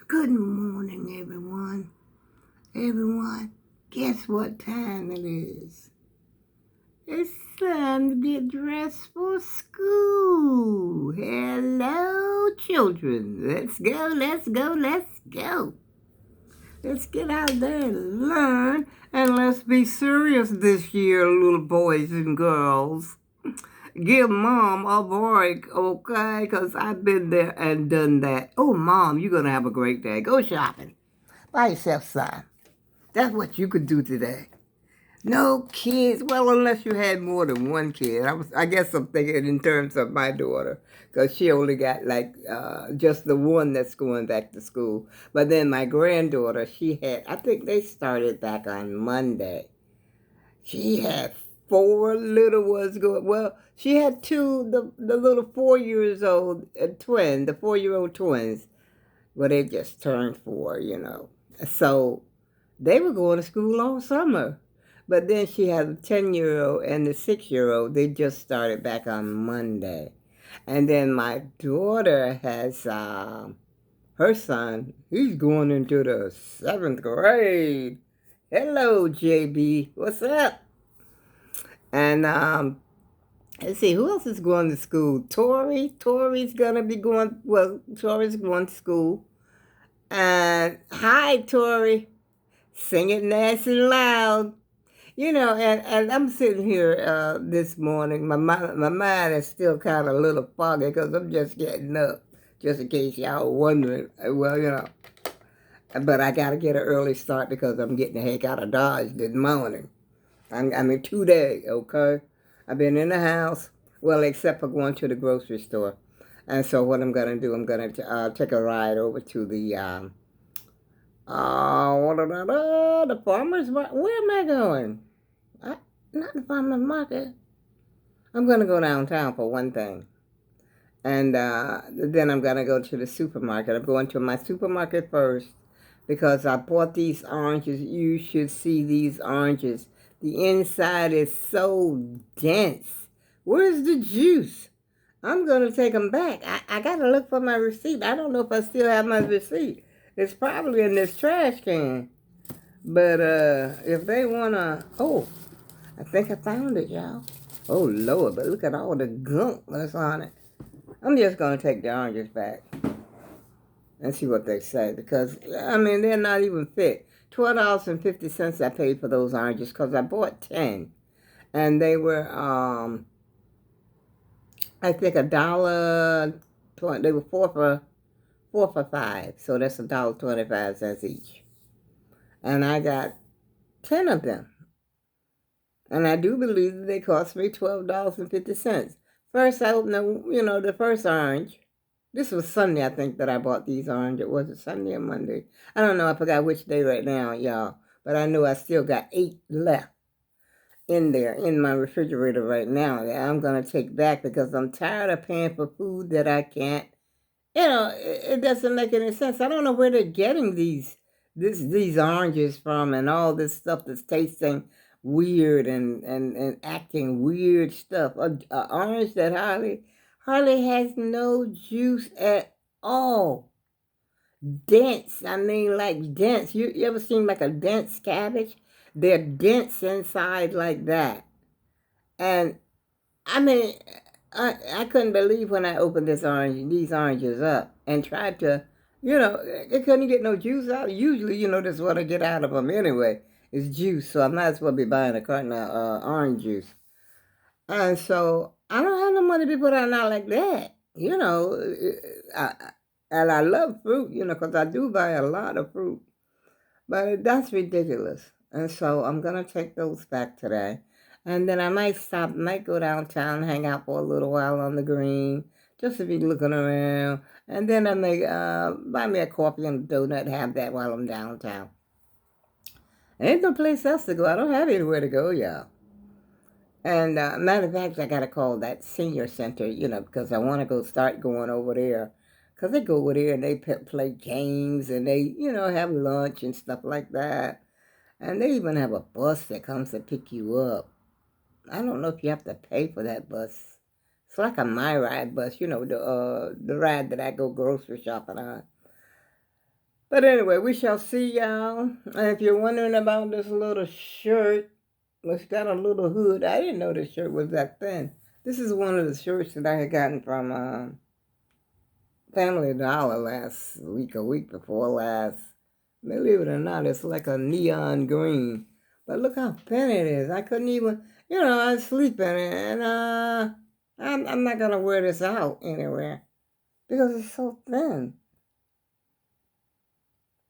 Good morning, everyone. Everyone, guess what time it is? It's time to get dressed for school. Hello, children. Let's go, let's go, let's go. Let's get out there and learn, and let's be serious this year, little boys and girls. Give mom a break, okay? Because I've been there and done that. Oh, mom, you're going to have a great day. Go shopping. Buy yourself some. That's what you could do today. No kids. Well, unless you had more than one kid. I guess I'm thinking in terms of my daughter, because she only got like just the one that's going back to school. But then my granddaughter, she had, I think they started back on Monday. She had four little ones going. Well, she had two, the little 4 years old twin, the 4-year-old twins. Well, they just turned four. So they were going to school all summer. But then she had a 10-year-old and the 6-year-old. They just started back on Monday. And then my daughter has her son. He's going into the 7th grade. Hello, JB. What's up? And let's see, who else is going to school? Tori's going to be going, well, Tori's going to school. And hi, Tori. Sing it nice and loud. And I'm sitting here this morning. My mind is still kind of a little foggy because I'm just getting up, just in case y'all wondering. Well. But I got to get an early start because I'm getting the heck out of Dodge this morning. I mean, today, okay? I've been in the house, well, except for going to the grocery store. And so what I'm going to do, I'm going to take a ride over to the the farmer's market. Where am I going? Not the farmer's market. I'm going to go downtown for one thing. And then I'm going to go to the supermarket. I'm going to my supermarket first because I bought these oranges. You should see these oranges. The inside is so dense. Where's the juice? I'm going to take them back. I got to look for my receipt. I don't know if I still have my receipt. It's probably in this trash can. But if they want to... Oh, I think I found it, y'all. Oh, Lord, but look at all the gunk that's on it. I'm just going to take the oranges back and see what they say. Because, I mean, they're not even fit. $12.50 I paid for those oranges because I bought 10. And they were, I think, $1.20. They were four for $5. So that's $1.25 each. And I got 10 of them. And I do believe that they cost me $12.50. First, I opened the first orange. This was Sunday, I think, that I bought these oranges. Was it Sunday or Monday? I don't know. I forgot which day right now, y'all. But I know I still got 8 left in there, in my refrigerator right now, that I'm going to take back because I'm tired of paying for food that I can't. It doesn't make any sense. I don't know where they're getting these oranges from and all this stuff that's tasting weird and acting weird stuff. A orange that hardly has no juice at all. Dense. I mean, like dense. You ever seen like a dense cabbage? They're dense inside like that. And I mean, I couldn't believe when I opened these oranges up and tried to, it couldn't get no juice out. Usually, that's what I get out of them anyway, is juice. So I might as well be buying a carton of orange juice. And so I don't have no money to be put out now like that. And I love fruit, because I do buy a lot of fruit. But that's ridiculous. And so I'm going to take those back today. And then I might go downtown, hang out for a little while on the green, just to be looking around. And then I may buy me a coffee and a donut, have that while I'm downtown. Ain't no place else to go. I don't have anywhere to go, y'all. And matter of fact, I got to call that senior center, because I want to start going over there. Because they go over there and they play games and they, have lunch and stuff like that. And they even have a bus that comes to pick you up. I don't know if you have to pay for that bus. It's like a My Ride bus, the ride that I go grocery shopping on. But anyway, we shall see y'all. And if you're wondering about this little shirt, it's got a little hood. I didn't know this shirt was that thin. This is one of the shirts that I had gotten from Family Dollar last week, a week before last. Believe it or not, it's like a neon green. But look how thin it is. I couldn't even, I sleep in it. And I'm not going to wear this out anywhere because it's so thin.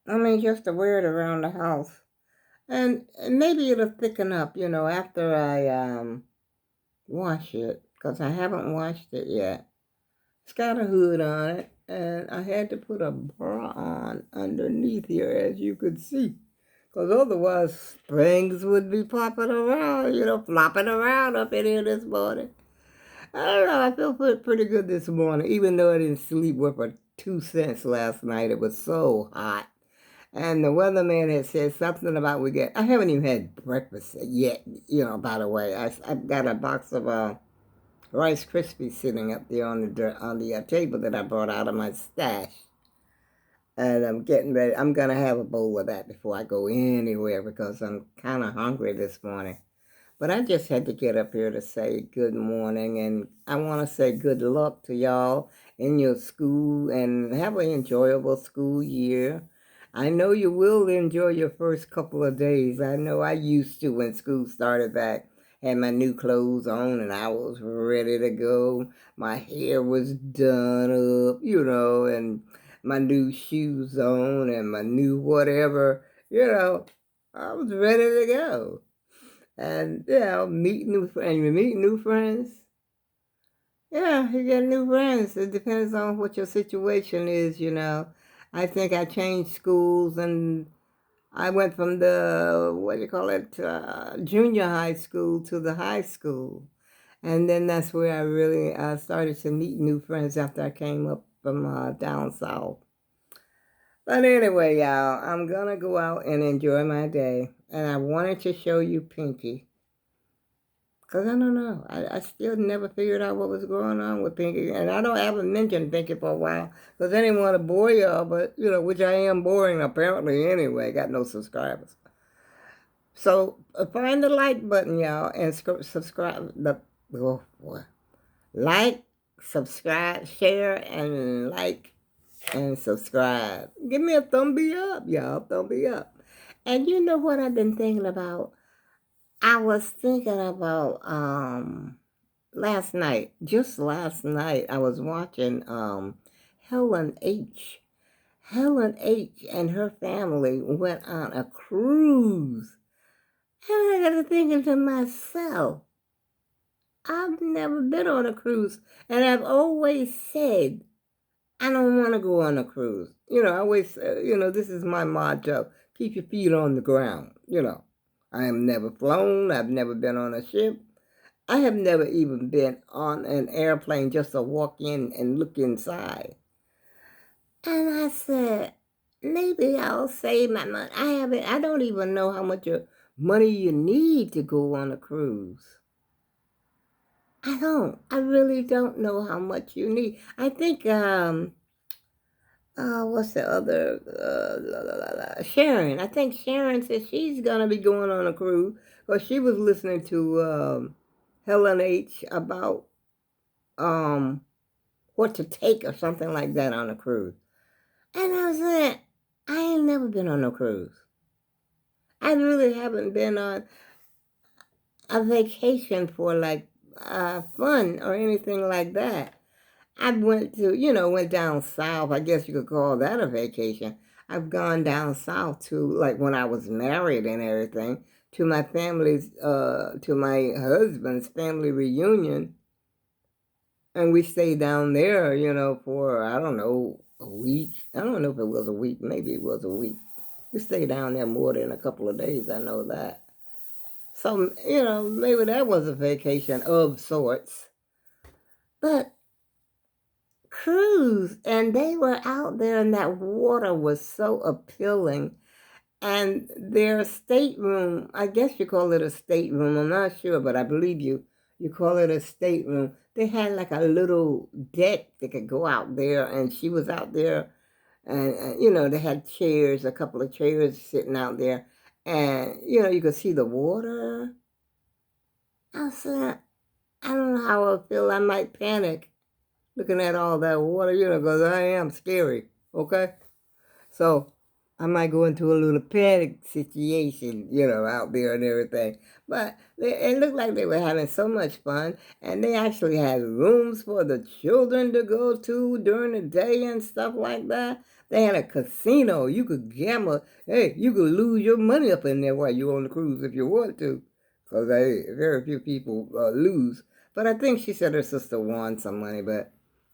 I mean, just to wear it around the house. And maybe it'll thicken up, after I wash it, because I haven't washed it yet. It's got a hood on it, and I had to put a bra on underneath here, as you could see, because otherwise things would be popping around, flopping around up in here this morning. I don't know, I feel pretty good this morning, even though I didn't sleep worth a 2 cents last night. It was so hot. And the weatherman had said something about I haven't even had breakfast yet, by the way. I've got a box of Rice Krispies sitting up there on the table that I brought out of my stash. And I'm getting ready. I'm going to have a bowl of that before I go anywhere because I'm kind of hungry this morning. But I just had to get up here to say good morning, and I want to say good luck to y'all in your school and have an enjoyable school year. I know you will enjoy your first couple of days. I know I used to when school started back. Had my new clothes on and I was ready to go. My hair was done up, and my new shoes on and my new whatever, I was ready to go. And, meet new friends. You meet new friends. Yeah, you get new friends. It depends on what your situation is. I think I changed schools and I went from the, what do you call it, junior high school to the high school. And then that's where I really started to meet new friends after I came up from down south. But anyway, y'all, I'm going to go out and enjoy my day. And I wanted to show you Pinky. Because I don't know. I still never figured out what was going on with Pinky. And I haven't mentioned Pinky for a while. Because I didn't want to bore y'all, but, which I am boring apparently anyway. Got no subscribers. So find the like button, y'all, and subscribe. Oh, boy. Like, subscribe, share, and like, and subscribe. Give me a thumbie up, y'all. Thumbie up. And you know what I've been thinking about? I was thinking about last night, just last night, I was watching Helen H. Helen H. and her family went on a cruise. And I got to thinking to myself, I've never been on a cruise. And I've always said, I don't want to go on a cruise. I always, this is my motto, keep your feet on the ground. I have never flown. I've never been on a ship. I have never even been on an airplane just to walk in and look inside. And I said, maybe I'll save my money. I don't even know how much money you need to go on a cruise. I don't. I really don't know how much you need. I think, what's the other, Sharon. I think Sharon said she's going to be going on a cruise because she was listening to Helen H. about what to take or something like that on a cruise. And I was like, I ain't never been on a cruise. I really haven't been on a vacation for like fun or anything like that. I went down south. I guess you could call that a vacation. I've gone down south to, like, when I was married and everything, to my to my husband's family reunion. And we stayed down there, for, I don't know, a week. I don't know if it was a week. Maybe it was a week. We stayed down there more than a couple of days. I know that. So, maybe that was a vacation of sorts. But cruise, and they were out there and that water was so appealing. And their stateroom, I guess you call it a stateroom, I'm not sure, but I believe you call it a stateroom. They had like a little deck that could go out there, and she was out there, And you know, they had chairs, a couple of chairs sitting out there, and you know, you could see the water. I said, I don't know how I feel. I might panic looking at all that water, you know, because I am scary. Okay. So I might go into a little panic situation, you know, out there and everything. But it looked like they were having so much fun, and they actually had rooms for the children to go to during the day and stuff like that. They had a casino. You could gamble. Hey, you could lose your money up in there while you're on the cruise if you want to, because very few people lose. But I think she said her sister won some money, but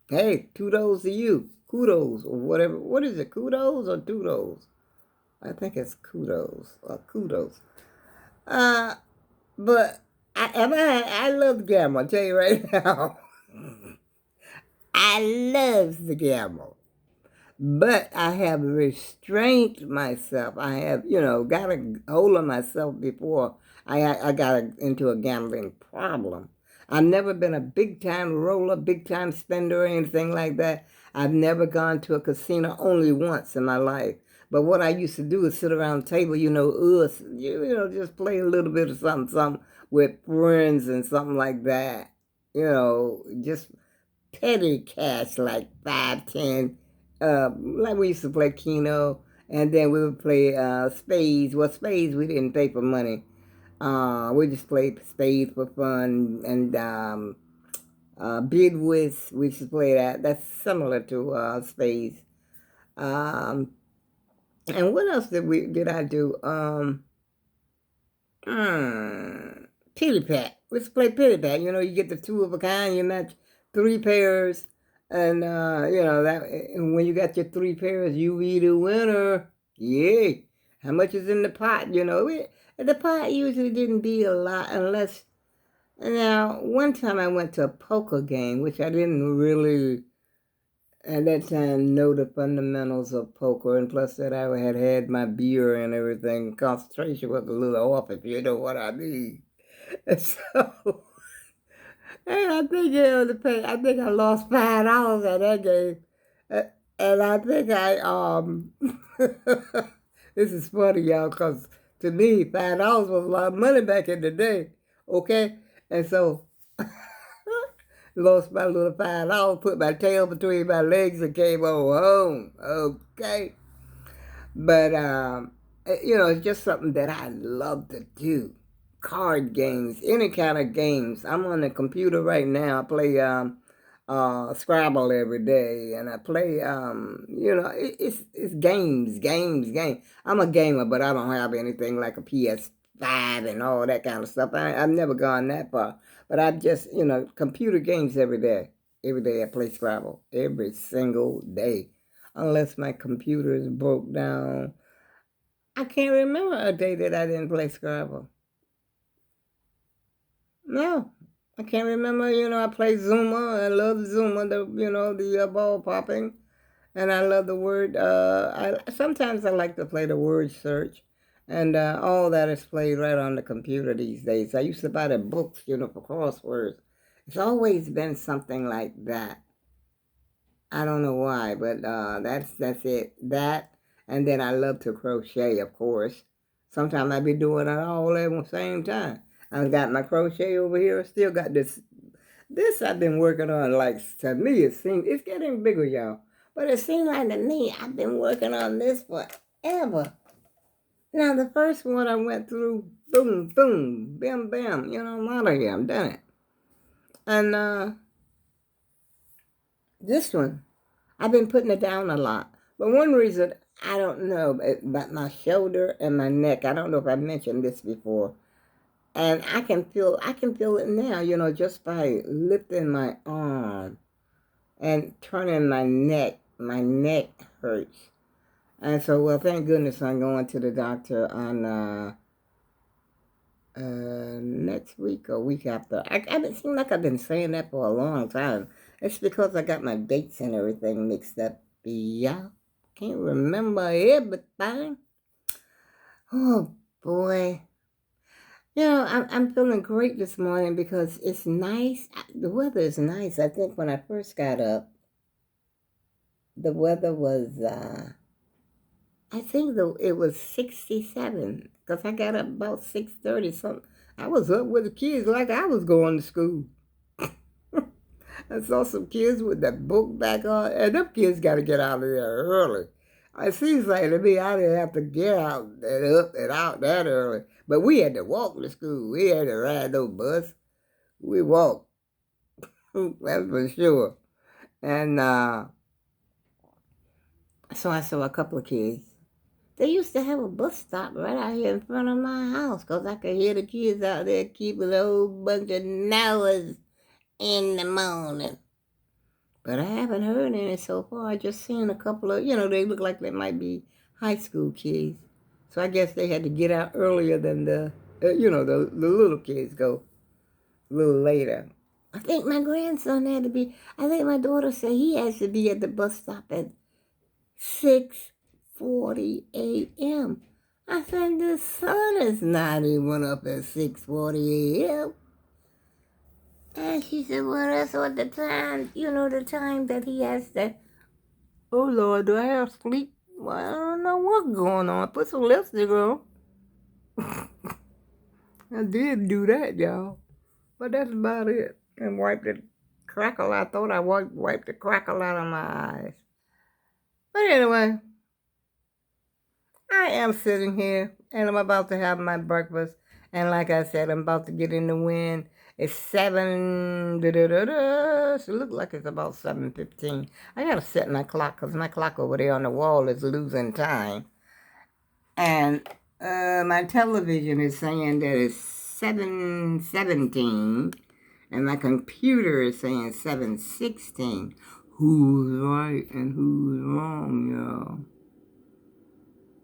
hey, kudos to you. Kudos or whatever. What is it? Kudos or doodles? I think it's kudos or kudos. Uh, but I love gamble. I'll tell you right now. I love the gamble. But I have restrained myself. I have, you know, got a hold of myself before I got into a gambling problem. I've never been a big time roller, big time spender, or anything like that. I've never gone to a casino only once in my life. But what I used to do is sit around the table, you know, you know, just play a little bit of something with friends and something like that. You know, just petty cash like 5, 10. Like we used to play Keno, and then we would play spades. Well, spades we didn't pay for money. We just played spades for fun, and bid whist we used to play that. That's similar to spades. Um, and what else did I do? Hmm, Pity pat. Let's play pity pat. You know, you get the two of a kind, you match 3 pairs, and you know that. And when you got your 3 pairs, you be the winner. Yay! How much is in the pot? You know, the pot usually didn't be a lot unless. Now, one time I went to a poker game, which I didn't really at that time know the fundamentals of poker, and plus that I had had my beer and everything. Concentration was a little off, if you know what I mean. And so, and I think I think I lost $5 at that game, Uh, and I think this is funny, y'all, because to me $5 was a lot of money back in the day. Okay, and so lost my little $5, put my tail between my legs, and came on home. Okay. But, you know, it's just something that I love to do. Card games, any kind of games. I'm on the computer right now. I play Scrabble every day, and I play, you know, it's games. I'm a gamer, but I don't have anything like a PS5 and all that kind of stuff. I've never gone that far. But I just, you know, computer games every day. Every day I play Scrabble. Every single day. Unless my computer is broke down. I can't remember a day that I didn't play Scrabble. No, I can't remember. You know, I play Zuma. I love Zuma. You know, the ball popping, and I love the word. I sometimes I like to play the word search, and all that is played right on the computer these days. I used to buy the books, you know, for crosswords. It's always been something like that. I don't know why, but that's it. That, and then I love to crochet, of course. Sometimes I be doing it all at the same time. I've got my crochet over here. Still got this. This I've been working on. Like to me, it seems it's getting bigger, y'all. But it seems like to me, I've been working on this forever. Now the first one I went through, boom, boom, bam, bam. You know, I'm out of here. I'm done it. And this one. I've been putting it down a lot. But one reason, I don't know, about my shoulder and my neck. I don't know if I mentioned this before. And I can feel it now, you know, just by lifting my arm and turning my neck. My neck hurts. And so, well, thank goodness I'm going to the doctor on next week or week after. It seems like I've been saying that for a long time. It's because I got my dates and everything mixed up. Yeah, can't remember everything. Oh boy. You know, I'm feeling great this morning because it's nice. The weather is nice. I think when I first got up, the weather was, I think it was 67, because I got up about 6:30 something. I was up with the kids like I was going to school. I saw some kids with that book back on, and them kids got to get out of there early. It seems like to me I didn't have to get out and up and out that early. But we had to walk to school. We had to ride no bus. We walked, that's for sure. And so I saw a couple of kids. They used to have a bus stop right out here in front of my house because I could hear the kids out there keeping a whole bunch of noise in the morning. But I haven't heard any so far. I just seen a couple of, they look like they might be high school kids. So I guess they had to get out earlier than the little kids go a little later. I think my grandson had to be, I think my daughter said he has to be at the bus stop at 6:40 a.m. I said, the sun is not even up at 6:40 a.m. And she said, well, that's what the time, the time that he has to, oh, Lord, do I have sleep? Well, I don't know what's going on. Put some lipstick on. I did do that, y'all. But that's about it. And wiped the crackle. I thought I wiped the crackle out of my eyes. But anyway, I am sitting here and I'm about to have my breakfast. And like I said, I'm about to get in the wind. It's 7, so it looks like it's about 7:15. I gotta set my clock because my clock over there on the wall is losing time. And my television is saying that it's 7:17. And my computer is saying 7:16. Who's right and who's wrong, y'all?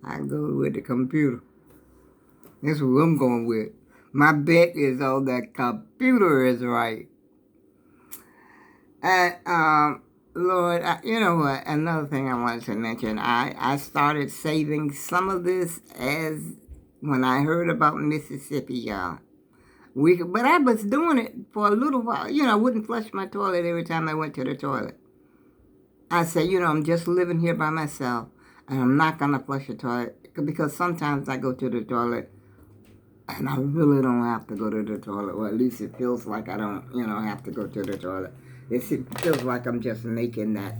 I go with the computer. That's what I'm going with. My bet is on that computer is right. And, Lord, you know what? Another thing I wanted to mention, I started saving some of this as when I heard about Mississippi, y'all. But I was doing it for a little while. I wouldn't flush my toilet every time I went to the toilet. I said, I'm just living here by myself, and I'm not going to flush the toilet because sometimes I go to the toilet and I really don't have to go to the toilet, or at least it feels like I don't, have to go to the toilet. It feels like I'm just making that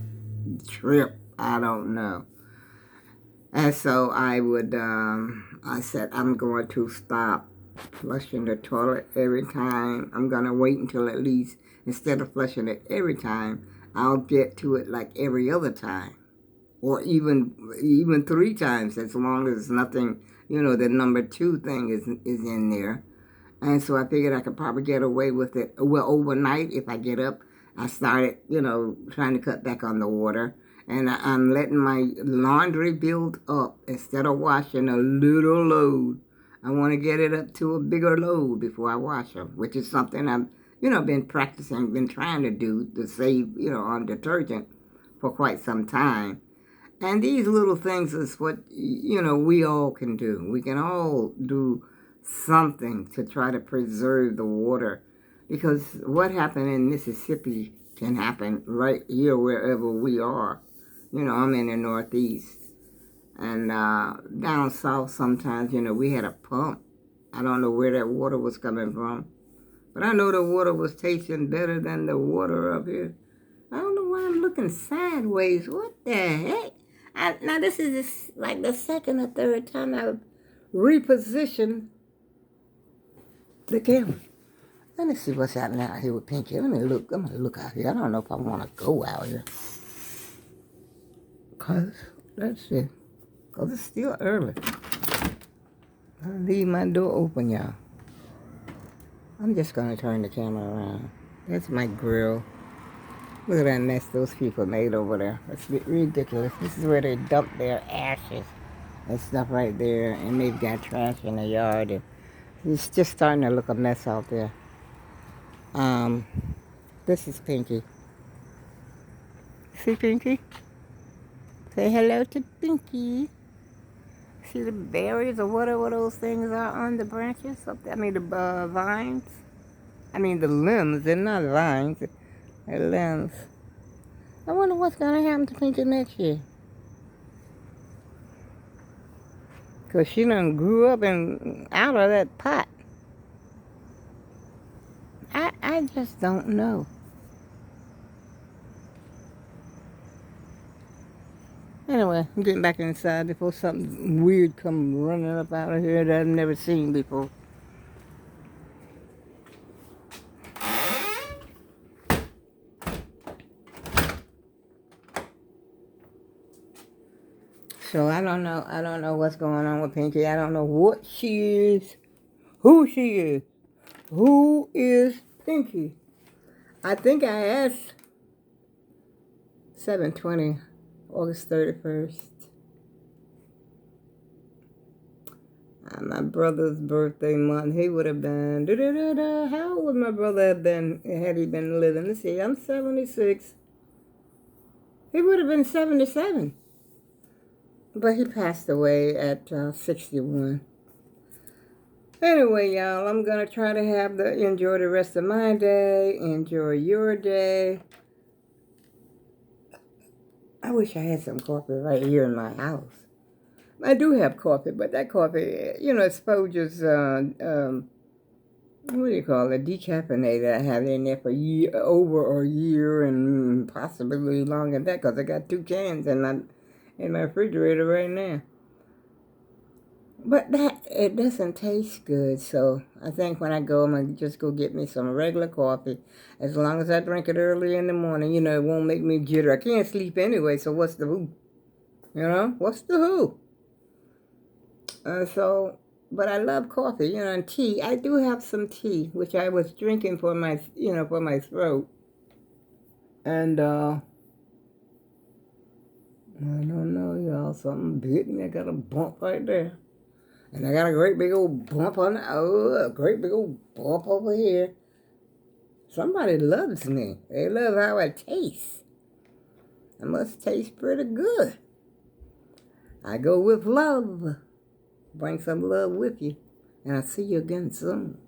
trip. I don't know. And so I said, I'm going to stop flushing the toilet every time. I'm going to wait until at least, instead of flushing it every time, I'll get to it like every other time. Or even 3 times, as long as nothing, the number 2 thing is in there. And so I figured I could probably get away with it. Well, overnight, if I get up, I started, trying to cut back on the water. And I'm letting my laundry build up. Instead of washing a little load, I want to get it up to a bigger load before I wash them, which is something I've, been practicing, been trying to do to save, on detergent for quite some time. And these little things is what, we all can do. We can all do something to try to preserve the water. Because what happened in Mississippi can happen right here wherever we are. I'm in the Northeast. And down south sometimes, we had a pump. I don't know where that water was coming from. But I know the water was tasting better than the water up here. I don't know why I'm looking sideways. What the heck? Now this is like the second or third time I've repositioned the camera. Let me see what's happening out here with Pinky. I'm gonna look out here. I don't know if I want to go out here. Let's see. Cause it's still early. I'll leave my door open, y'all. I'm just gonna turn the camera around. That's my grill. Look at that mess those people made over there. That's ridiculous. This is where they dump their ashes and stuff right there. And they've got trash in the yard. And it's just starting to look a mess out there. This is Pinky. See Pinky? Say hello to Pinky. See the berries or whatever those things are on the branches up there? I mean the vines. I mean the limbs. They're not vines. They're limbs. I wonder what's going to happen to Pinky next year. Because she done grew up and out of that pot. I just don't know. Anyway, I'm getting back inside before something weird come running up out of here that I've never seen before. So I don't know what's going on with Pinky. I don't know what she is, who she is. Who is Pinky? I think I asked 7/20, August 31st. My brother's birthday month. He would have been, how old would my brother have been had he been living? Let's see, I'm 76. He would have been 77. But he passed away at 61. Anyway, y'all, I'm going to try to enjoy the rest of my day. Enjoy your day. I wish I had some coffee right here in my house. I do have coffee, but that coffee, exposes, what do you call it, decaffeinated. I have it in there for over a year and possibly longer than that because I got 2 cans in my refrigerator right now. But it doesn't taste good, so I think when I go, I'm going to just go get me some regular coffee. As long as I drink it early in the morning, it won't make me jitter. I can't sleep anyway, so what's the who? What's the who? But I love coffee, and tea. I do have some tea, which I was drinking for my throat. And, I don't know, y'all, something bit me. I got a bump right there. And I got a great big old bump a great big old bump over here. Somebody loves me. They love how I taste. I must taste pretty good. I go with love. Bring some love with you. And I'll see you again soon.